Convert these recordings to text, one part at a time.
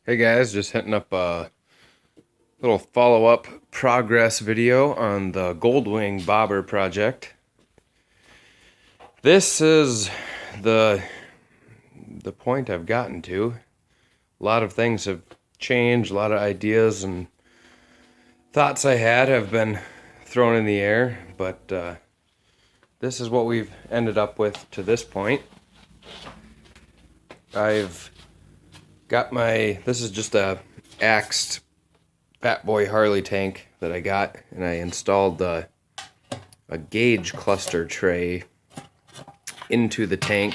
Hey guys, just hitting up a little follow-up progress video on the Goldwing Bobber project. This is the point I've gotten to. A lot of things have changed, a lot of ideas and thoughts I had have been thrown in the air, but this is what we've ended up with to this point. I've got this is just a axed Fat Boy Harley tank that I got, and I installed a gauge cluster tray into the tank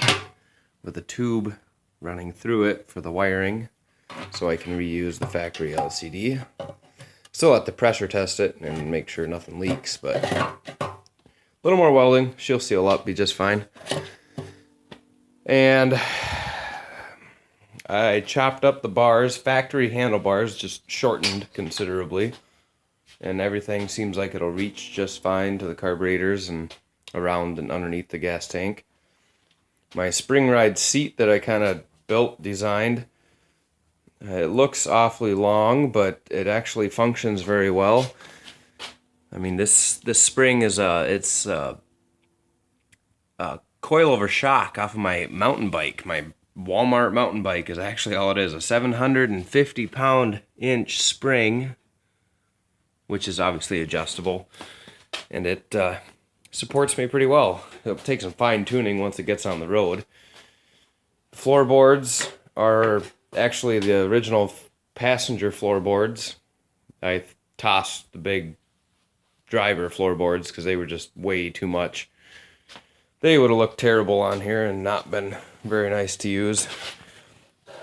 with a tube running through it for the wiring so I can reuse the factory LCD. Still have to pressure test it and make sure nothing leaks, but a little more welding, she'll seal up, be just fine. And I chopped up the bars, factory handlebars, just shortened considerably, and everything seems like it'll reach just fine to the carburetors and around and underneath the gas tank. My spring ride seat that I kind of designed, it looks awfully long, but it actually functions very well. I mean, this spring is it's a coilover shock off of my mountain bike. My Walmart mountain bike is actually all it is, a 750-pound-inch spring, which is obviously adjustable, and it supports me pretty well. It'll take some fine-tuning once it gets on the road. The floorboards are actually the original passenger floorboards. I tossed the big driver floorboards because they were just way too much. They would have looked terrible on here and not been very nice to use.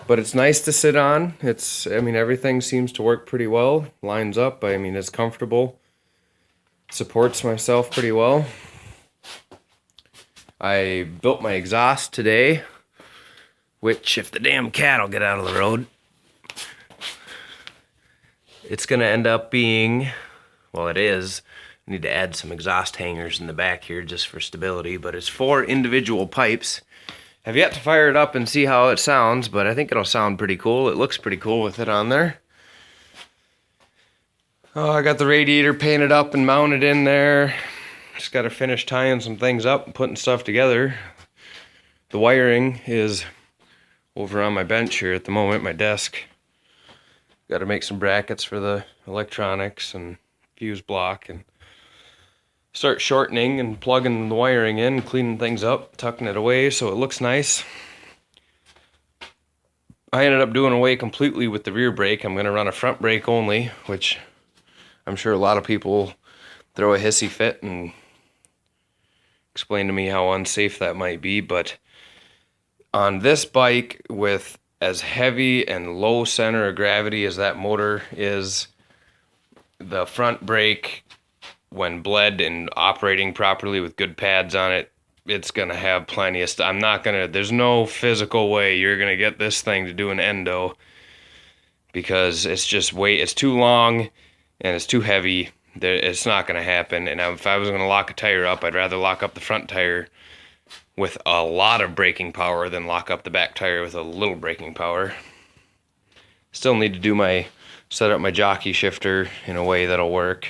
But it's nice to sit on. I mean, everything seems to work pretty well. Lines up. I mean, it's comfortable. Supports myself pretty well. I built my exhaust today, which, if the damn cat will get out of the road, it's going to end up being, well, it is. I need to add some exhaust hangers in the back here just for stability, but it's 4 individual pipes. I've yet to fire it up and see how it sounds, but I think it'll sound pretty cool. It looks pretty cool with it on there. Oh, I got the radiator painted up and mounted in there. Just got to finish tying some things up and putting stuff together. The wiring is over on my bench here at the moment, my desk. Got to make some brackets for the electronics and fuse block and start shortening and plugging the wiring in, cleaning things up, tucking it away so it looks nice. I ended up doing away completely with the rear brake. I'm going to run a front brake only, which I'm sure a lot of people throw a hissy fit and explain to me how unsafe that might be, but on this bike, with as heavy and low center of gravity as that motor is, the front brake, when bled and operating properly with good pads on it, it's going to have plenty of stuff. There's no physical way you're going to get this thing to do an endo, because it's too long and it's too heavy. It's not going to happen. And if I was going to lock a tire up, I'd rather lock up the front tire with a lot of braking power than lock up the back tire with a little braking power. Still need to set up my Jockey Shifter in a way that'll work,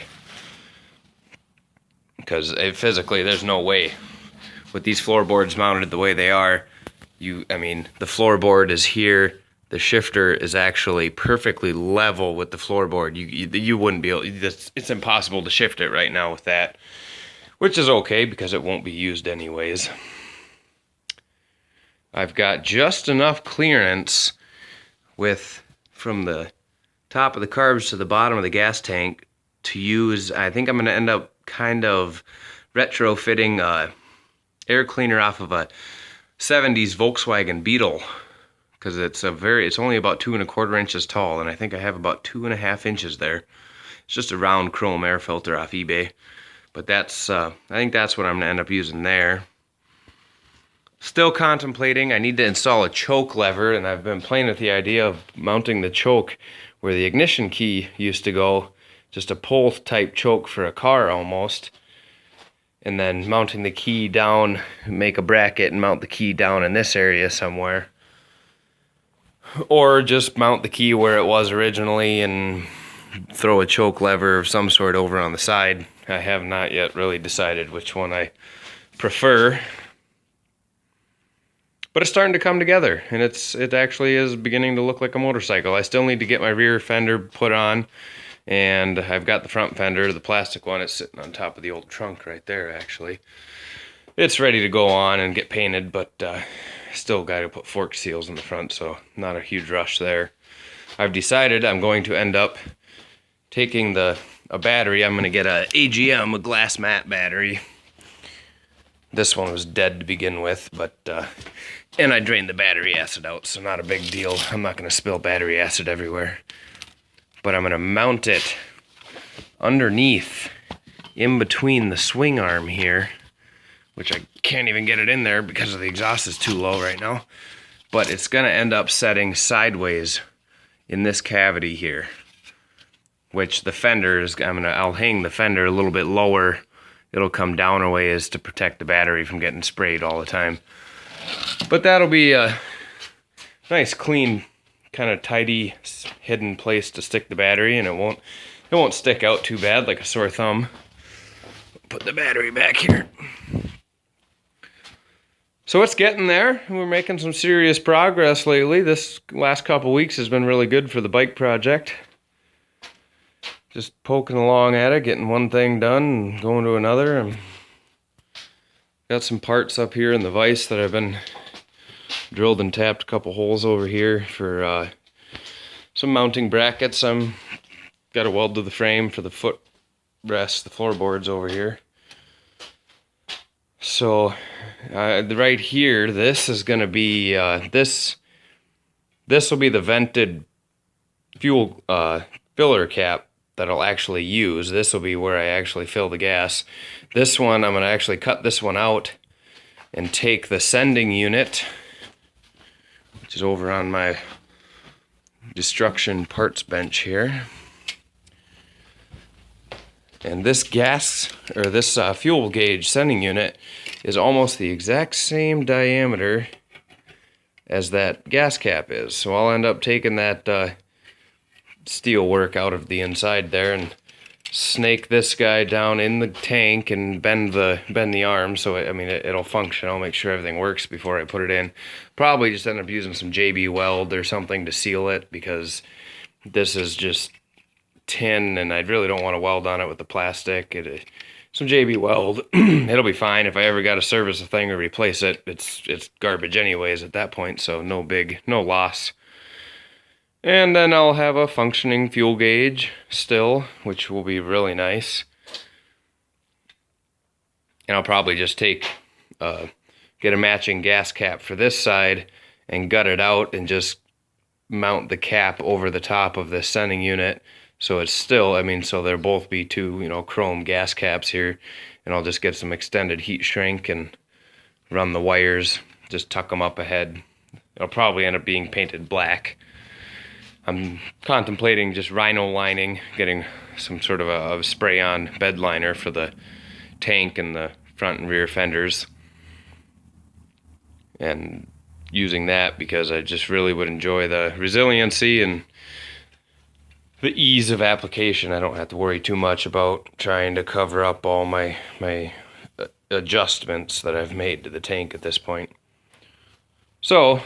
because physically there's no way with these floorboards mounted the way they are. I mean, the floorboard is here, the shifter is actually perfectly level with the floorboard. You wouldn't be able, it's impossible to shift it right now with that, which is okay because it won't be used anyways. I've got just enough clearance from the top of the carbs to the bottom of the gas tank to use. I think I'm going to end up kind of retrofitting air cleaner off of a 70s Volkswagen Beetle, because it's only about 2 1/4 inches tall, and I think I have about 2 1/2 inches there. It's just a round chrome air filter off eBay, but I think that's what I'm going to end up using there. Still contemplating. I need to install a choke lever, and I've been playing with the idea of mounting the choke where the ignition key used to go, just a pull type choke for a car almost, and then mounting the key down, make a bracket and mount the key down in this area somewhere. or just mount the key where it was originally and throw a choke lever of some sort over on the side. I have not yet really decided which one I prefer, but it's starting to come together, and it actually is beginning to look like a motorcycle. I still need to get my rear fender put on, and I've got the front fender, the plastic one. It's sitting on top of the old trunk right there, actually. It's ready to go on and get painted, but still got to put fork seals in the front, so not a huge rush there. I've decided I'm going to end up taking a battery. I'm going to get a AGM, a glass mat battery. This one was dead to begin with, but and I drained the battery acid out, so not a big deal. I'm not going to spill battery acid everywhere. But I'm going to mount it underneath, in between the swing arm here, which I can't even get it in there because the exhaust is too low right now. But it's going to end up setting sideways in this cavity here, which the fender is, I'll hang the fender a little bit lower. It'll come down a ways to protect the battery from getting sprayed all the time. But that'll be a nice, clean, kind of tidy, hidden place to stick the battery, and it won't stick out too bad like a sore thumb. Put the battery back here. So it's getting there. We're making some serious progress lately. This last couple weeks has been really good for the bike project. Just poking along at it, getting one thing done and going to another. And got some parts up here in the vise that I've been drilled and tapped a couple holes over here for some mounting brackets. I'm got a weld to the frame for the foot rest, the floorboards over here. So right here, this is going to be this will be the vented fuel filler cap that I'll actually use. This will be where I actually fill the gas. This one, I'm going to actually cut this one out and take the sending unit, which is over on my destruction parts bench here. And this gas, or this fuel gauge sending unit is almost the exact same diameter as that gas cap is. So I'll end up taking that steel work out of the inside there and snake this guy down in the tank and bend the arm, so it'll function. I'll make sure everything works before I put it in. Probably just end up using some JB weld or something to seal it, because this is just tin and I really don't want to weld on it with the plastic. Some JB weld, it'll be fine. If I ever got to service a thing or replace it, it's garbage anyways at that point, so no loss. And then I'll have a functioning fuel gauge still, which will be really nice. And I'll probably just get a matching gas cap for this side and gut it out and just mount the cap over the top of the sending unit. So it's still, so there'll both be two, chrome gas caps here. And I'll just get some extended heat shrink and run the wires, just tuck them up ahead. It'll probably end up being painted black. I'm contemplating just rhino lining, getting some sort of a spray-on bed liner for the tank and the front and rear fenders, and using that because I just really would enjoy the resiliency and the ease of application. I don't have to worry too much about trying to cover up all my adjustments that I've made to the tank at this point. So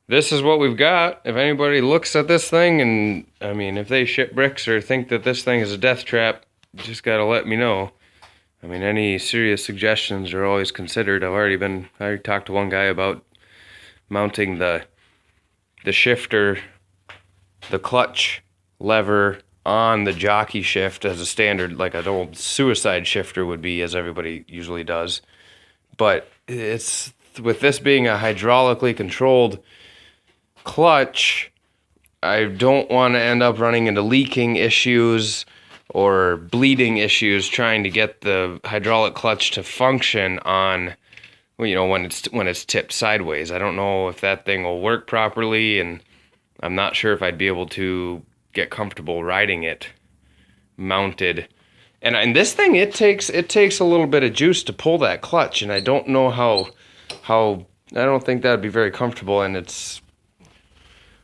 this is what we've got. If anybody looks at this thing and, if they ship bricks or think that this thing is a death trap, you just gotta let me know. Any serious suggestions are always considered. I already talked to one guy about mounting the shifter, the clutch lever on the jockey shift as a standard, like an old suicide shifter would be, as everybody usually does. But it's, with this being a hydraulically controlled clutch, I don't want to end up running into leaking issues or bleeding issues trying to get the hydraulic clutch to function on, when it's tipped sideways. I don't know if that thing will work properly, and I'm not sure if I'd be able to get comfortable riding it mounted. And this thing, it takes a little bit of juice to pull that clutch, and I don't know how I don't think that'd be very comfortable, and it's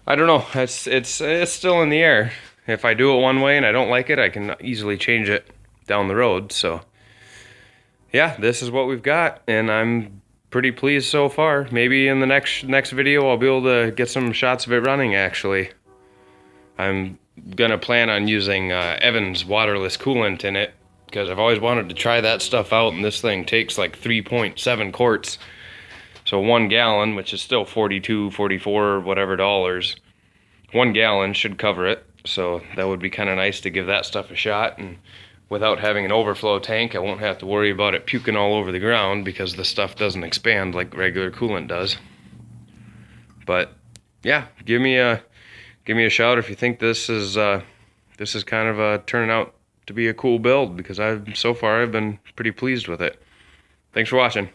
I don't know. It's still in the air. If I do it one way and I don't like it, I can easily change it down the road. So yeah, this is what we've got, and I'm pretty pleased so far. Maybe in the next video I'll be able to get some shots of it running actually. I'm gonna plan on using Evan's waterless coolant in it because I've always wanted to try that stuff out, and this thing takes like 3.7 quarts. So 1 gallon, which is still 42, 44, whatever dollars. 1 gallon should cover it. So that would be kind of nice to give that stuff a shot, and without having an overflow tank, I won't have to worry about it puking all over the ground because the stuff doesn't expand like regular coolant does. But yeah, give me a shout if you think this is kind of turning out to be a cool build, because so far I've been pretty pleased with it. Thanks for watching.